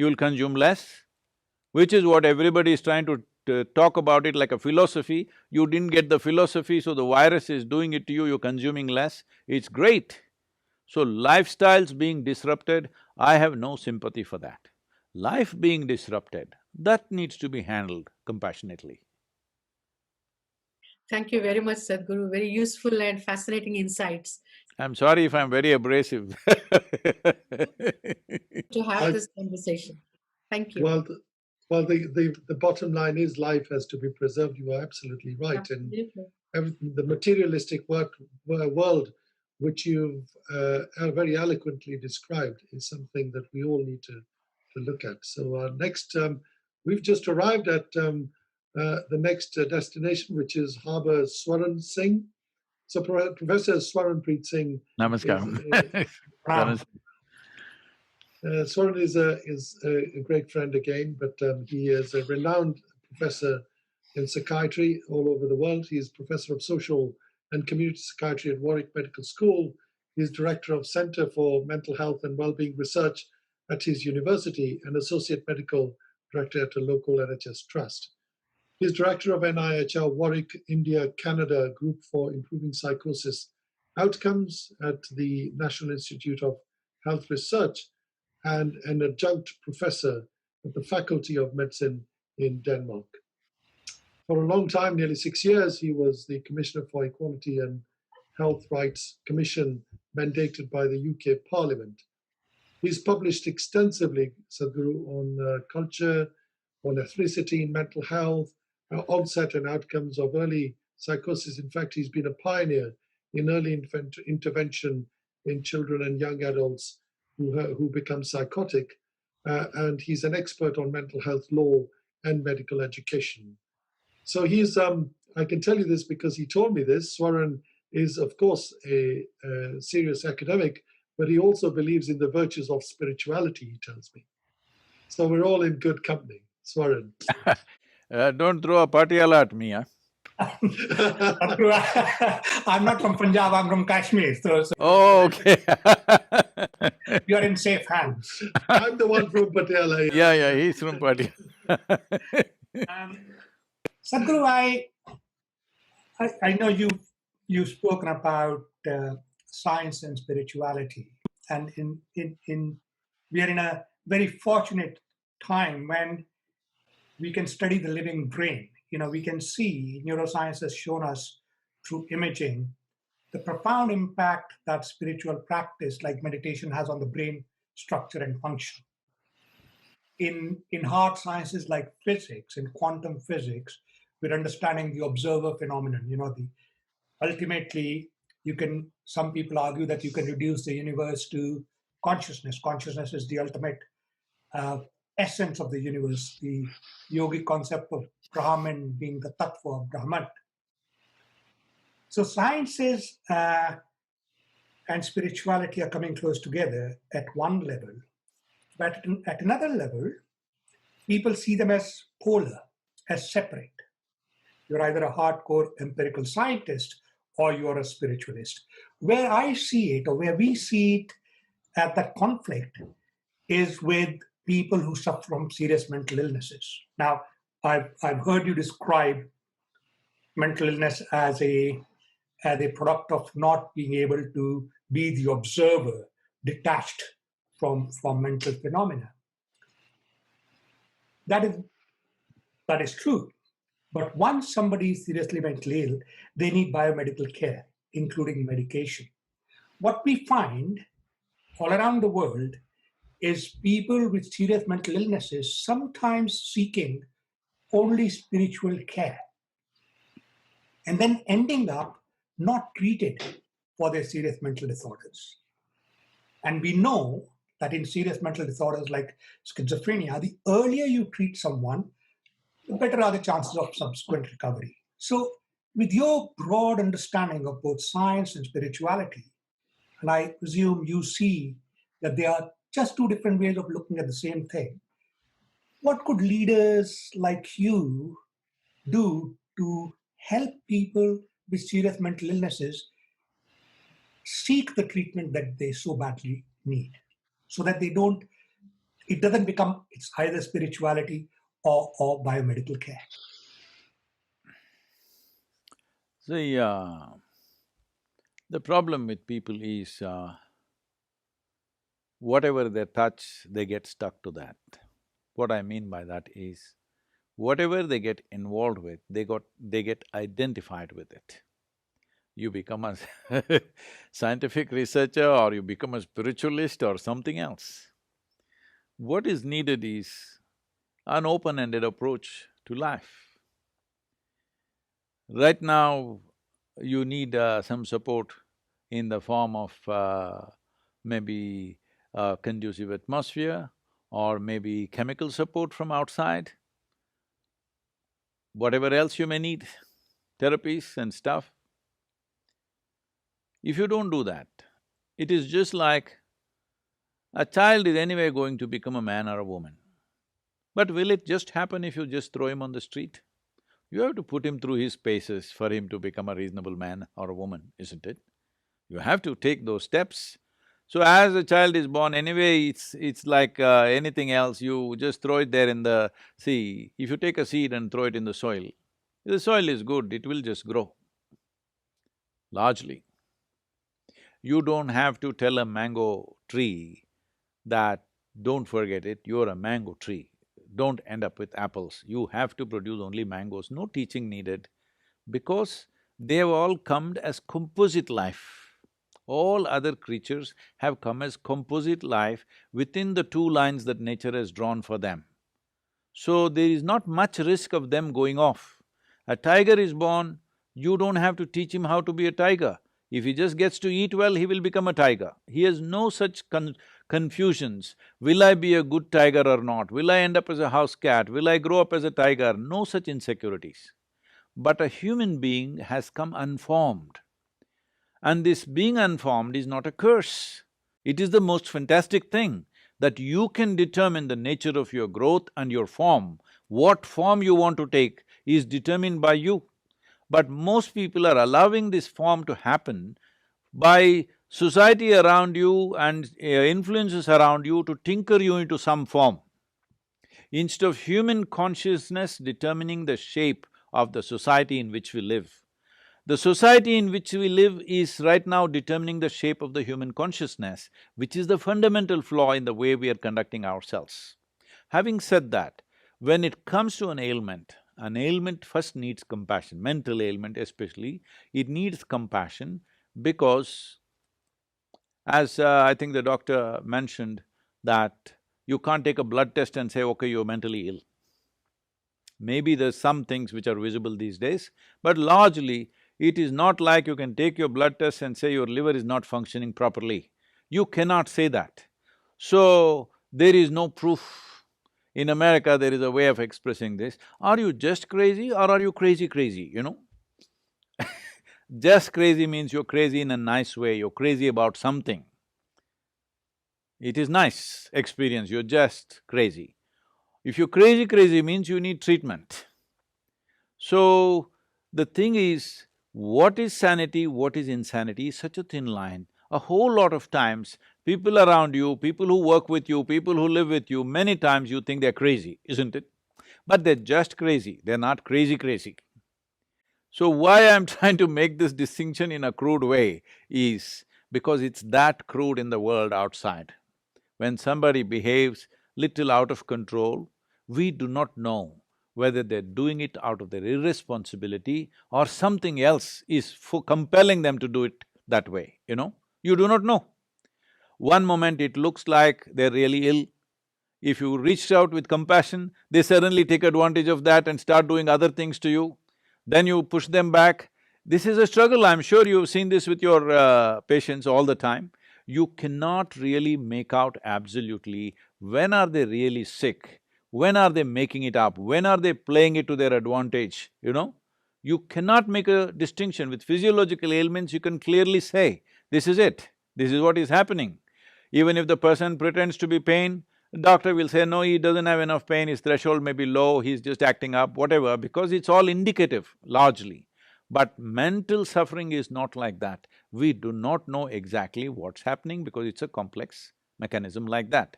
you will consume less, which is what everybody is trying to talk about it like a philosophy. You didn't get the philosophy, so the virus is doing it to you, you're consuming less. It's great. So lifestyles being disrupted, I have no sympathy for that. Life being disrupted, that needs to be handled compassionately. Thank you very much, Sadhguru. Very useful and fascinating insights I'm sorry if I'm very abrasive to have I, this conversation. Thank you. well, the bottom line is life has to be preserved. You are absolutely right. And Absolutely. everything, the materialistic world, which you've very eloquently described, is something that we all need to look at. So our next, we've just arrived at the next destination, which is Harbour Swaran Singh. So Professor Swaranpreet Singh Namaskaram. Swaran is a great friend again, but he is a renowned professor in psychiatry all over the world. He is professor of social and community psychiatry at Warwick Medical School. He is director of Centre for Mental Health and Wellbeing Research at his university and associate medical director at a local NHS trust. He is director of NIHR Warwick, India, Canada Group for Improving Psychosis Outcomes at the National Institute of Health Research and an adjunct professor at the Faculty of Medicine in Denmark. For a long time, nearly 6 years, he was the Commissioner for Equality and Health Rights Commission mandated by the UK Parliament. He's published extensively, Sadhguru, on culture, on ethnicity, mental health, onset and outcomes of early psychosis. In fact, he's been a pioneer in early intervention in children and young adults who become psychotic, and he's an expert on mental health law and medical education. So he's, I can tell you this because he told me this. Swaran is, of course, a serious academic, but he also believes in the virtues of spirituality, he tells me. So we're all in good company. Swaran. Don't throw a Patiala at me, huh? I'm not from Punjab, I'm from Kashmir. So Oh, okay. you're in safe hands. I'm the one from Patiala. Yeah, he's from Patiala. Sadhguru, I know you've spoken about science and spirituality, and we are in a very fortunate time when we can study the living brain. You know, we can see, neuroscience has shown us through imaging the profound impact that spiritual practice like meditation has on the brain structure and function. In hard sciences like physics, in quantum physics, we're understanding the observer phenomenon. You know, ultimately, some people argue that you can reduce the universe to consciousness. Consciousness is the ultimate essence of the universe, the yogic concept of Brahman being the tattva of Brahman. So sciences and spirituality are coming close together at one level, but at another level, people see them as polar, as separate. You're either a hardcore empirical scientist or you're a spiritualist. Where I see it, or where we see it at that conflict, is with people who suffer from serious mental illnesses. Now, I've heard you describe mental illness as a product of not being able to be the observer, detached from mental phenomena. That is true. But once somebody is seriously mentally ill, they need biomedical care, including medication. What we find all around the world is people with serious mental illnesses sometimes seeking only spiritual care and then ending up not treated for their serious mental disorders. And we know that in serious mental disorders like schizophrenia, the earlier you treat someone, the better are the chances of subsequent recovery. So with your broad understanding of both science and spirituality, and I presume you see that they are just two different ways of looking at the same thing, what could leaders like you do to help people with serious mental illnesses seek the treatment that they so badly need, so that they don't it doesn't become, it's either spirituality or biomedical care. See, the problem with people is whatever they touch, they get stuck to that. What I mean by that is, whatever they get involved with, they get identified with it. You become a scientific researcher or you become a spiritualist or something else. What is needed is an open-ended approach to life. Right now, you need some support in the form of maybe a conducive atmosphere or maybe chemical support from outside, whatever else you may need, therapies and stuff. If you don't do that, it is just like a child is anyway going to become a man or a woman. But will it just happen if you just throw him on the street? You have to put him through his paces for him to become a reasonable man or a woman, isn't it? You have to take those steps. So as a child is born, anyway, it's like anything else, you just throw it there in the… See, if you take a seed and throw it in the soil is good, it will just grow, largely. You don't have to tell a mango tree that, don't forget it, you're a mango tree, don't end up with apples. You have to produce only mangoes, no teaching needed, because they've all come as composite life. All other creatures have come as composite life within the two lines that nature has drawn for them. So there is not much risk of them going off. A tiger is born, you don't have to teach him how to be a tiger. If he just gets to eat well, he will become a tiger. He has no such confusions. Will I be a good tiger or not? Will I end up as a house cat? Will I grow up as a tiger? No such insecurities. But a human being has come unformed. And this being unformed is not a curse. It is the most fantastic thing that you can determine the nature of your growth and your form. What form you want to take is determined by you. But most people are allowing this form to happen by society around you and influences around you to tinker you into some form. Instead of human consciousness determining the shape of the society in which we live, the society in which we live is right now determining the shape of the human consciousness, which is the fundamental flaw in the way we are conducting ourselves. Having said that, when it comes to an ailment first needs compassion, mental ailment especially, it needs compassion because as I think the doctor mentioned that you can't take a blood test and say, okay, you're mentally ill. Maybe there's some things which are visible these days, but largely it is not like you can take your blood test and say your liver is not functioning properly. You cannot say that. So, there is no proof. In America, there is a way of expressing this, are you just crazy or are you crazy, you know? Just crazy means you're crazy in a nice way, you're crazy about something. It is nice experience, you're just crazy. If you're crazy means you need treatment. So, the thing is, what is sanity, what is insanity is such a thin line. A whole lot of times, people around you, people who work with you, people who live with you, many times you think they're crazy, isn't it? But they're just crazy, they're not crazy. So why I'm trying to make this distinction in a crude way is because it's that crude in the world outside. When somebody behaves little out of control, we do not know whether they're doing it out of their irresponsibility or something else is compelling them to do it that way, you know? You do not know. One moment it looks like they're really ill. If you reach out with compassion, they suddenly take advantage of that and start doing other things to you. Then you push them back. This is a struggle, I'm sure you've seen this with your patients all the time. You cannot really make out absolutely when are they really sick, when are they making it up, when are they playing it to their advantage, you know? You cannot make a distinction. With physiological ailments, you can clearly say, this is it, this is what is happening. Even if the person pretends to be pain, the doctor will say, no, he doesn't have enough pain, his threshold may be low, he's just acting up, whatever, because it's all indicative, largely. But mental suffering is not like that. We do not know exactly what's happening because it's a complex mechanism like that.